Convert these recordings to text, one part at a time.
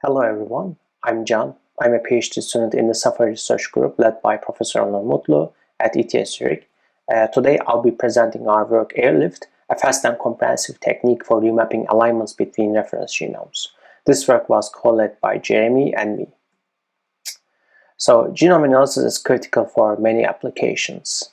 Hello everyone, I'm Can. I'm a PhD student in the Safari Research Group led by Professor Onur Mutlu at ETH Zurich. Today I'll be presenting our work AirLift, a fast and comprehensive technique for remapping alignments between reference genomes. This work was co-led by Jeremy and me. So genome analysis is critical for many applications.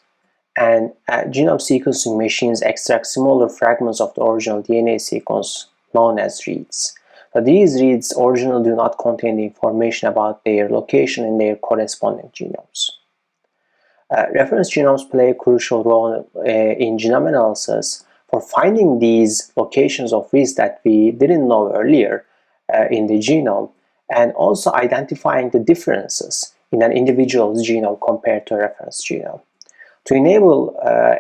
And genome sequencing machines extract smaller fragments of the original DNA sequence known as reads. But these reads originally do not contain the information about their location in their corresponding genomes. Reference genomes play a crucial role in genome analysis for finding these locations of reads that we didn't know earlier in the genome, and also identifying the differences in an individual's genome compared to a reference genome. To enable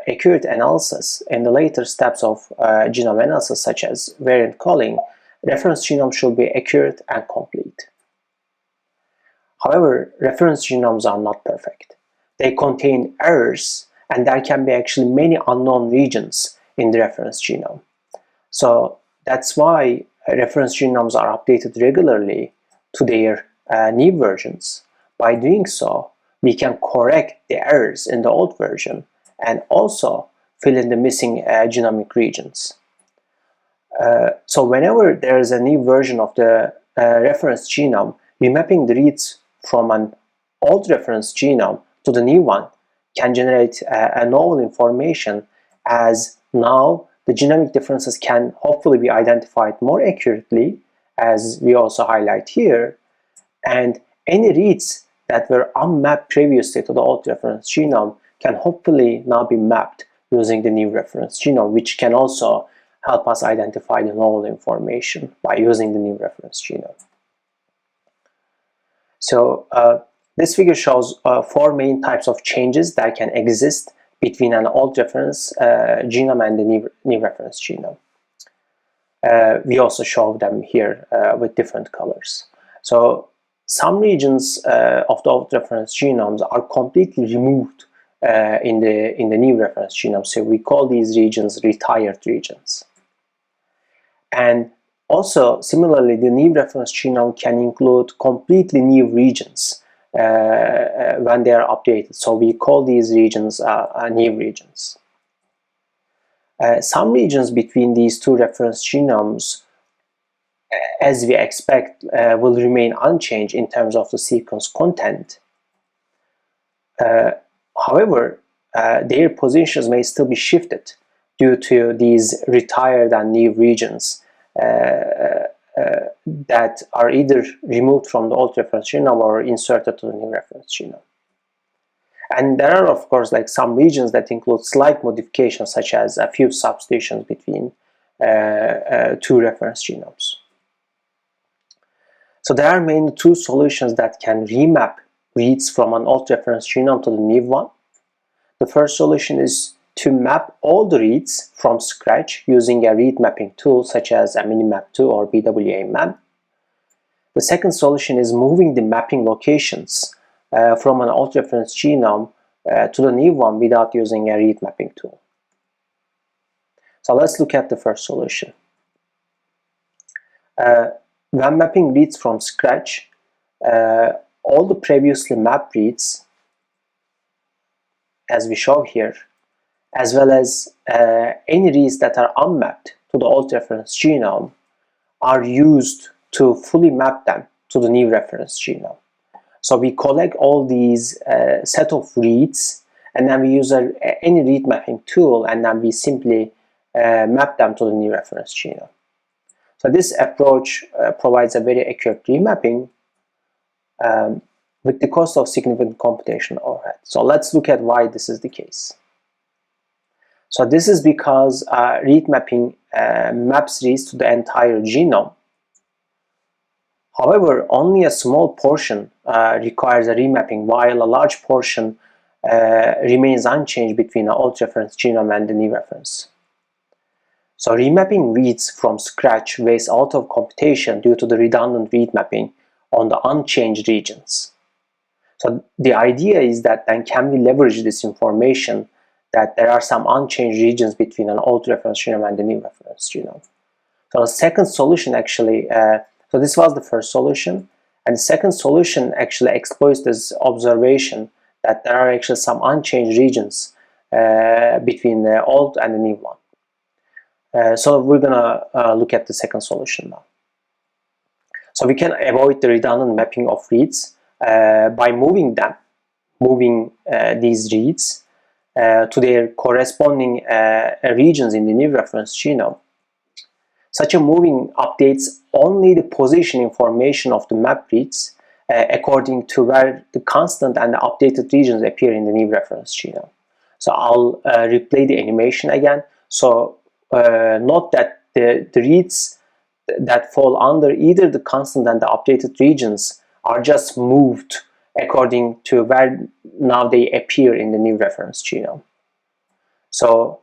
accurate analysis in the later steps of genome analysis, such as variant calling, reference genomes should be accurate and complete. However, reference genomes are not perfect. They contain errors, and there can be actually many unknown regions in the reference genome. So that's why reference genomes are updated regularly to their new versions. By doing so, we can correct the errors in the old version and also fill in the missing genomic regions. So whenever there is a new version of the reference genome, remapping the reads from an old reference genome to the new one can generate a novel information, as now the genomic differences can hopefully be identified more accurately, as we also highlight here, and any reads that were unmapped previously to the old reference genome can hopefully now be mapped using the new reference genome, which can also help us identify the novel information by using the new reference genome. So this figure shows four main types of changes that can exist between an old reference genome and the new reference genome. We also show them here with different colors. So some regions of the old reference genomes are completely removed in the new reference genome. So we call these regions retired regions. And also, similarly, the new reference genome can include completely new regions when they are updated. So we call these regions new regions. Some regions between these two reference genomes, as we expect, will remain unchanged in terms of the sequence content. However, their positions may still be shifted due to these retired and new regions that are either removed from the old reference genome or inserted to the new reference genome. And there are, of course, like some regions that include slight modifications, such as a few substitutions between two reference genomes. So there are mainly two solutions that can remap reads from an old reference genome to the new one. The first solution is to map all the reads from scratch using a read mapping tool such as a Minimap2 or BWA-MEM. The second solution is moving the mapping locations from an old reference genome to the new one without using a read mapping tool. So let's look at the first solution. When mapping reads from scratch, all the previously mapped reads, as we show here, as well as any reads that are unmapped to the old reference genome, are used to fully map them to the new reference genome. So we collect all these set of reads, and then we use any read mapping tool, and then we simply map them to the new reference genome. So this approach provides a very accurate remapping with the cost of significant computational overhead. So let's look at why this is the case. So this is because read mapping maps reads to the entire genome. However, only a small portion requires a remapping, while a large portion remains unchanged between the old reference genome and the new reference. So remapping reads from scratch wastes a lot of computation due to the redundant read mapping on the unchanged regions. So the idea is that then can we leverage this information that there are some unchanged regions between an old reference genome and the new reference genome. So the second solution actually So this was the first solution. And the second solution actually exploits this observation that there are actually some unchanged regions between the old and the new one. So we're gonna look at the second solution now. So we can avoid the redundant mapping of reads by moving these reads to their corresponding regions in the new reference genome. Such a moving updates only the position information of the map reads according to where the constant and the updated regions appear in the new reference genome. So I'll replay the animation again. So note that the reads that fall under either the constant and the updated regions are just moved according to where now they appear in the new reference genome. So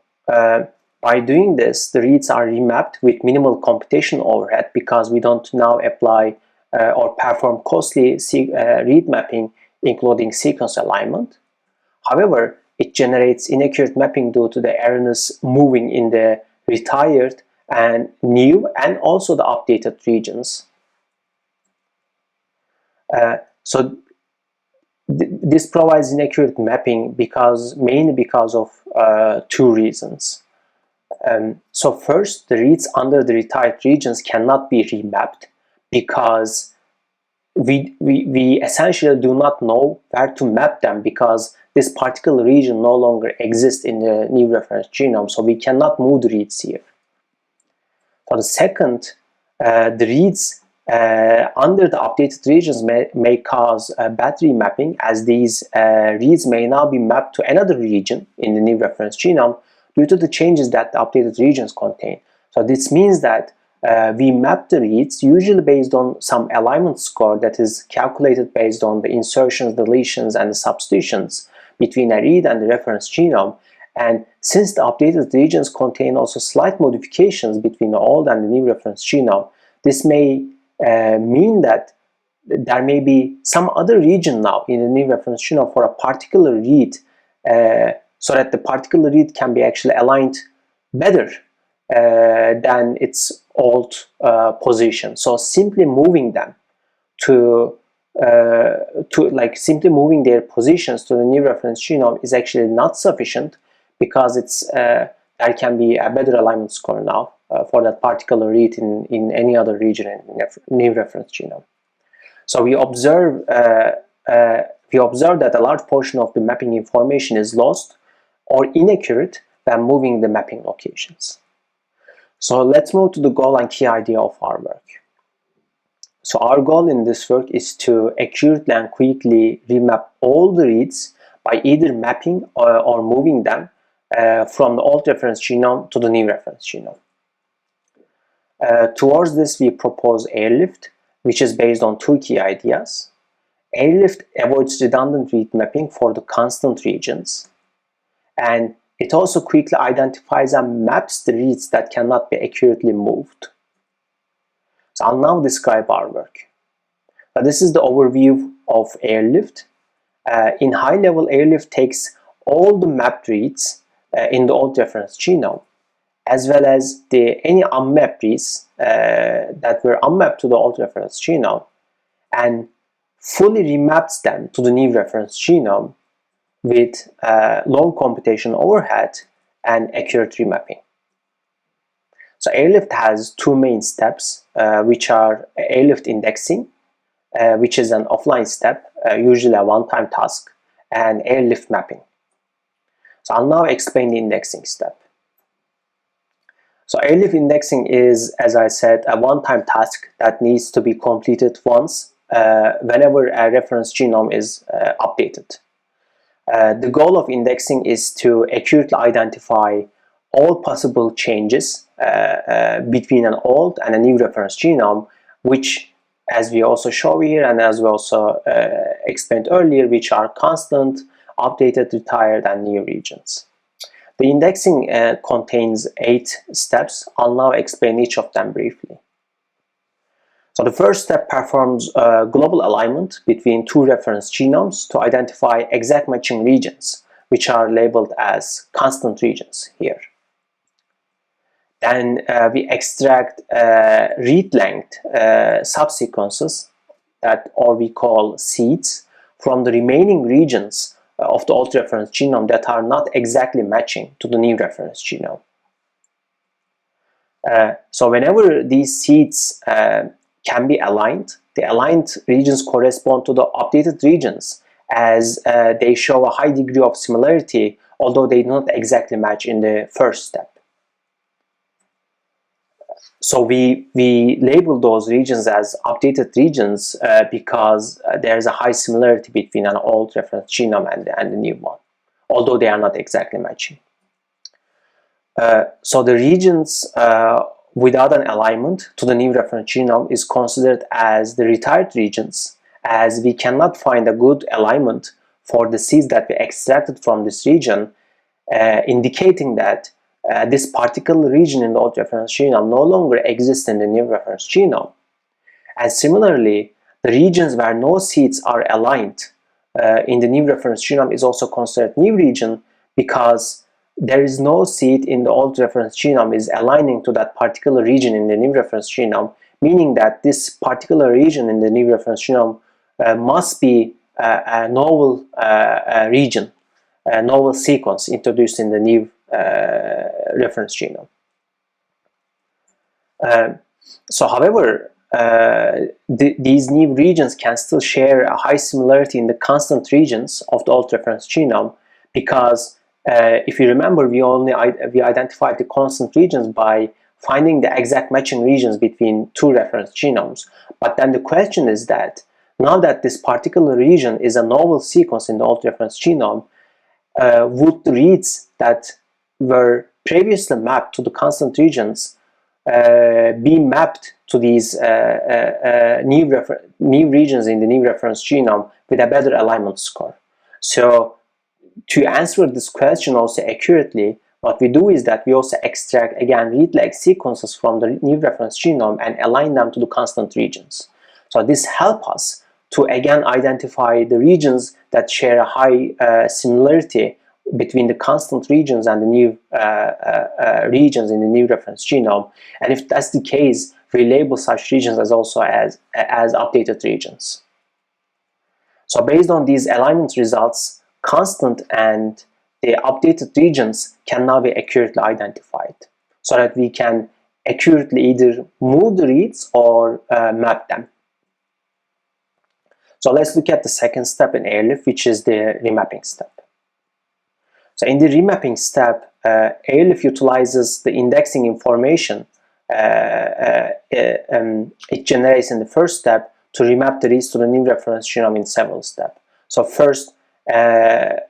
by doing this, the reads are remapped with minimal computation overhead because we don't now apply or perform costly read mapping, including sequence alignment. However, it generates inaccurate mapping due to the erroneous moving in the retired and new and also the updated regions. So this provides inaccurate mapping mainly because of two reasons. So first, the reads under the retired regions cannot be remapped because we essentially do not know where to map them because this particular region no longer exists in the new reference genome, so we cannot move the reads here. For the second, the reads under the updated regions may cause bad remapping, as these reads may now be mapped to another region in the new reference genome due to the changes that the updated regions contain. So this means that we map the reads usually based on some alignment score that is calculated based on the insertions, deletions, and the substitutions between a read and the reference genome. And since the updated regions contain also slight modifications between the old and the new reference genome, this may mean that there may be some other region now in the new reference genome for a particular read, so that the particular read can be actually aligned better than its old position. So simply moving them simply moving their positions to the new reference genome is actually not sufficient, because there can be a better alignment score now for that particular read in any other region in the new reference genome. So we observe that a large portion of the mapping information is lost or inaccurate when moving the mapping locations. So let's move to the goal and key idea of our work. So our goal in this work is to accurately and quickly remap all the reads by either mapping or moving them from the old reference genome to the new reference genome. Towards this, we propose AirLift, which is based on two key ideas. AirLift avoids redundant read mapping for the constant regions, and it also quickly identifies and maps the reads that cannot be accurately moved. So I'll now describe our work. Now, this is the overview of AirLift. In high level, AirLift takes all the mapped reads in the old reference genome, as well as any unmapped reads that were unmapped to the old reference genome, and fully remaps them to the new reference genome with low computation overhead and accurate remapping. So AirLift has two main steps, which are AirLift indexing, which is an offline step, usually a one-time task, and AirLift mapping. So I'll now explain the indexing step. So AirLift indexing is, as I said, a one-time task that needs to be completed once whenever a reference genome is updated. The goal of indexing is to accurately identify all possible changes between an old and a new reference genome, which, as we also show here and as we also explained earlier, which are constant, updated, retired, and new regions. The indexing contains 8 steps. I'll now explain each of them briefly. So the first step performs global alignment between two reference genomes to identify exact matching regions, which are labeled as constant regions here. Then we extract read length subsequences or we call seeds from the remaining regions of the old reference genome that are not exactly matching to the new reference genome. So whenever these seeds can be aligned, the aligned regions correspond to the updated regions, as they show a high degree of similarity, although they do not exactly match in the first step. So we label those regions as updated regions because there's a high similarity between an old reference genome and the new one, although they are not exactly matching. So the regions without an alignment to the new reference genome is considered as the retired regions, as we cannot find a good alignment for the seeds that we extracted from this region, indicating that this particular region in the old reference genome no longer exists in the new reference genome. And similarly, the regions where no seeds are aligned in the new reference genome is also considered new region, because there is no seed in the old reference genome is aligning to that particular region in the new reference genome, meaning that this particular region in the new reference genome must be a novel region, a novel sequence introduced in the new reference genome. So however, these new regions can still share a high similarity in the constant regions of the old reference genome, because if you remember, we identified the constant regions by finding the exact matching regions between two reference genomes. But then the question is that now that this particular region is a novel sequence in the old reference genome, would the reads that were previously mapped to the constant regions be mapped to these new regions in the new reference genome with a better alignment score? So to answer this question also accurately, what we do is that we also extract again read-like sequences from the new reference genome and align them to the constant regions. So this helps us to again identify the regions that share a high similarity between the constant regions and the new regions in the new reference genome. And if that's the case, we label such regions as also as updated regions. So based on these alignment results, constant and the updated regions can now be accurately identified, so that we can accurately either move the reads or map them. So let's look at the second step in AirLift, which is the remapping step. So in the remapping step, AirLift utilizes the indexing information it generates in the first step to remap the reads to the new reference genome in several steps. So first, the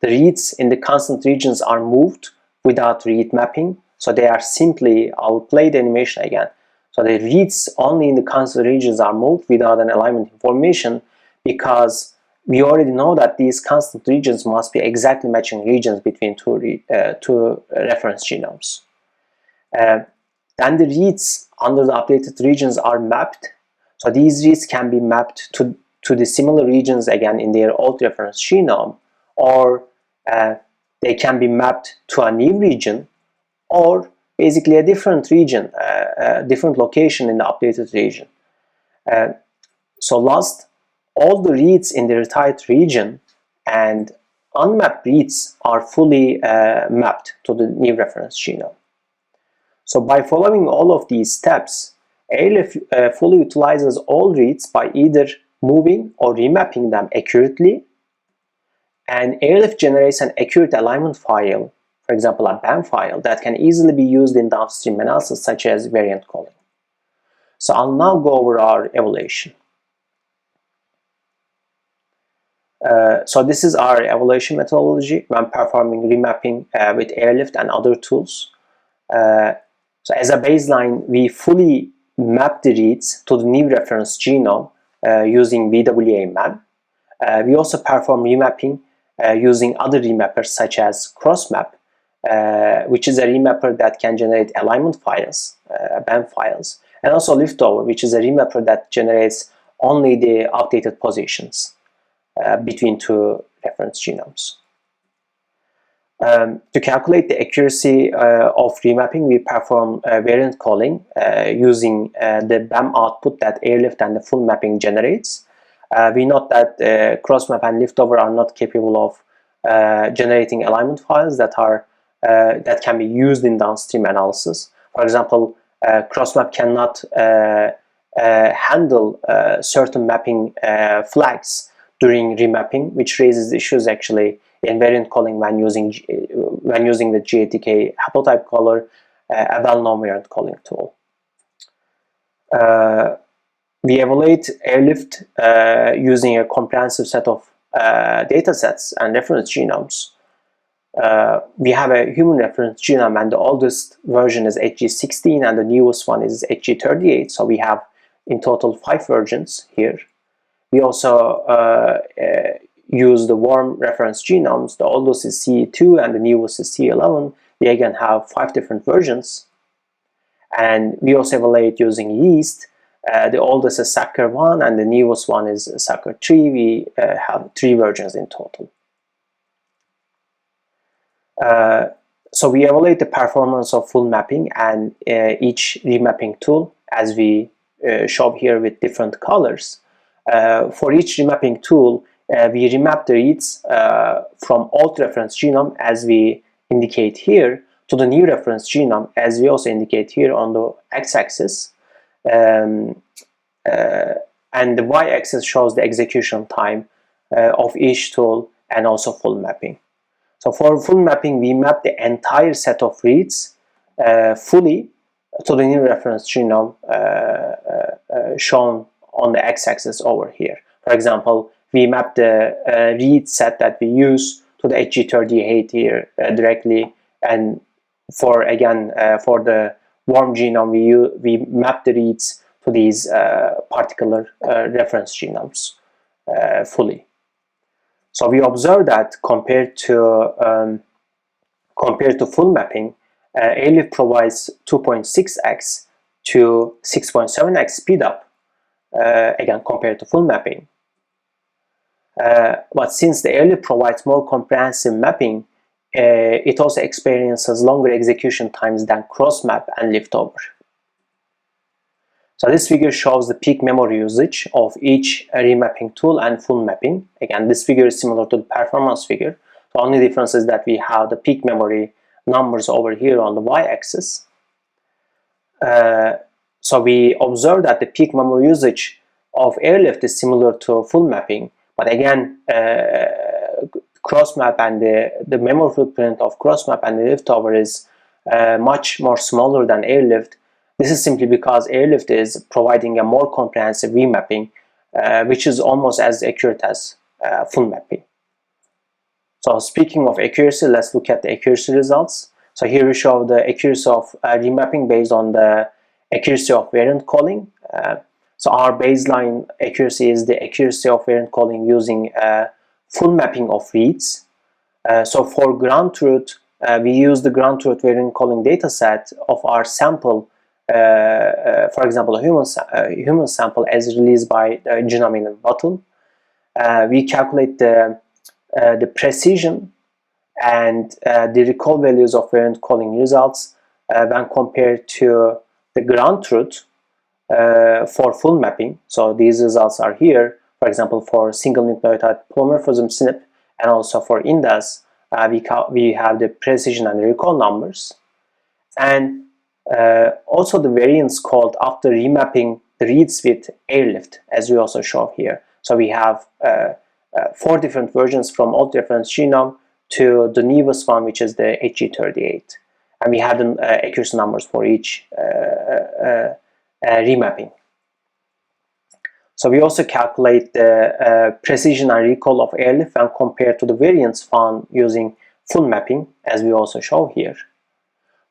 reads in the constant regions are moved without read mapping. So they are simply, I'll play the animation again. So the reads only in the constant regions are moved without an alignment information, because we already know that these constant regions must be exactly matching regions between two reference genomes. Then the reads under the updated regions are mapped. So these reads can be mapped to the similar regions again in their old reference genome, or they can be mapped to a new region, or basically a different region, different location in the updated region. So last, all the reads in the retired region and unmapped reads are fully mapped to the new reference genome. So by following all of these steps, AirLift fully utilizes all reads by either moving or remapping them accurately, and AirLift generates an accurate alignment file, for example a BAM file, that can easily be used in downstream analysis such as variant calling. So I'll now go over our evaluation. So this is our evaluation methodology when performing remapping with AirLift and other tools. So as a baseline, we fully map the reads to the new reference genome using BWA-MEM. We also perform remapping using other remappers such as CrossMap, which is a remapper that can generate alignment files, BAM files, and also Liftover, which is a remapper that generates only the updated positions between two reference genomes. To calculate the accuracy of remapping, we perform variant calling using the BAM output that AirLift and the full mapping generates. We note that crossmap and liftover are not capable of generating alignment files that can be used in downstream analysis. For example, crossmap cannot handle certain mapping flags during remapping, which raises issues actually in variant calling when using the GATK haplotype caller, a well-known variant calling tool. We evaluate AirLift using a comprehensive set of data sets and reference genomes. We have a human reference genome, and the oldest version is HG16 and the newest one is HG38, so we have in total 5 versions here. We also use the warm reference genomes. The oldest is CE2 and the newest is CE11. We again have 5 different versions. And we also evaluate using yeast. The oldest is SACCHR1 and the newest one is SACCHR3. We have 3 versions in total. So we evaluate the performance of full mapping and each remapping tool, as we show here with different colors. For each remapping tool, we remap the reads from old reference genome, as we indicate here, to the new reference genome, as we also indicate here on the x-axis. And the y-axis shows the execution time of each tool and also full mapping. So for full mapping, we map the entire set of reads fully to the new reference genome shown on the x-axis over here. For example, we map the read set that we use to the HG38 here directly, and for the warm genome, we map the reads to these particular reference genomes fully. So we observe that compared to full mapping, AirLift provides 2.6x to 6.7x speedup again compared to full mapping. But since the AirLift provides more comprehensive mapping, it also experiences longer execution times than cross-map and liftover. So this figure shows the peak memory usage of each remapping tool and full mapping. Again, this figure is similar to the performance figure. The only difference is that we have the peak memory numbers over here on the y-axis. So we observe that the peak memory usage of AirLift is similar to full mapping, but again, crossmap and the memory footprint of crossmap and the liftover is much more smaller than AirLift. This is simply because AirLift is providing a more comprehensive remapping, which is almost as accurate as full mapping. So speaking of accuracy, let's look at the accuracy results. So here we show the accuracy of remapping based on the accuracy of variant calling. So our baseline accuracy is the accuracy of variant calling using full mapping of reads. So for ground truth, we use the ground truth variant calling dataset of our sample, for example, a human sample as released by the Genome in a Bottle. We calculate the precision and the recall values of variant calling results when compared to the ground truth for full mapping. So these results are here. For example, for single nucleotide polymorphism SNP and also for INDAS, we have the precision and the recall numbers. And also the variants called after remapping the reads with AirLift, as we also show here. So we have 4 different versions from old reference genome to the newest one, which is the HG38. And we have the accuracy numbers for each remapping. So we also calculate the precision and recall of AirLift when compared to the variants found using full mapping, as we also show here.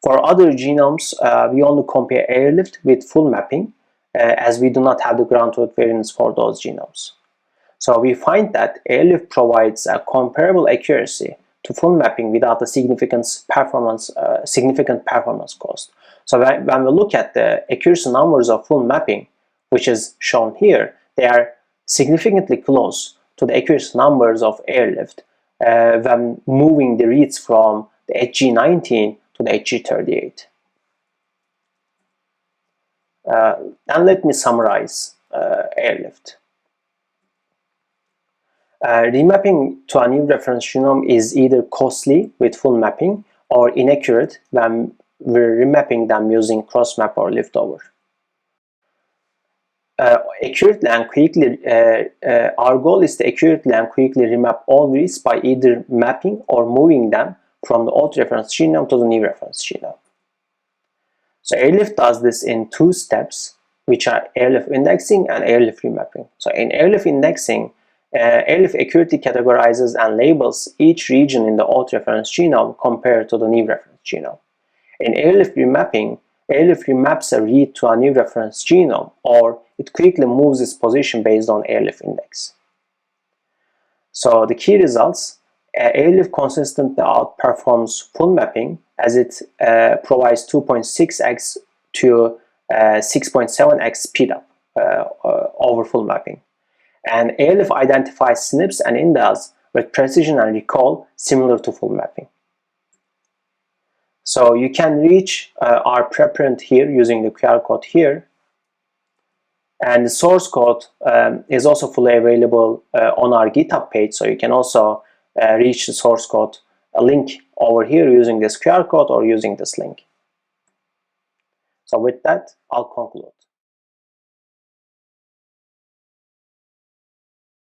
For other genomes, we only compare AirLift with full mapping, as we do not have the ground truth variants for those genomes. So we find that AirLift provides a comparable accuracy to full mapping without a significant performance cost. So when we look at the accuracy numbers of full mapping, which is shown here, they are significantly close to the accuracy numbers of AirLift, when moving the reads from the HG19 to the HG38. And let me summarize AirLift. Remapping to a new reference genome is either costly with full mapping or inaccurate when we're remapping them using cross-map or liftover. Accurately and quickly, our goal is to accurately and quickly remap all reads by either mapping or moving them from the old reference genome to the new reference genome. So AirLift does this in two steps, which are AirLift indexing and AirLift remapping. So in AirLift indexing, AirLift accurately categorizes and labels each region in the old reference genome compared to the new reference genome. In AirLift remapping, AirLift remaps a read to a new reference genome, or it quickly moves its position based on AirLift index. So the key results: AirLift consistently outperforms full mapping, as it provides 2.6x to 6.7x speedup over full mapping. And AirLift identifies SNPs and indels with precision and recall similar to full mapping. So you can reach our preprint here using the QR code here. And the source code is also fully available on our GitHub page, so you can also reach the source code, a link over here using this QR code or using this link. So with that, I'll conclude.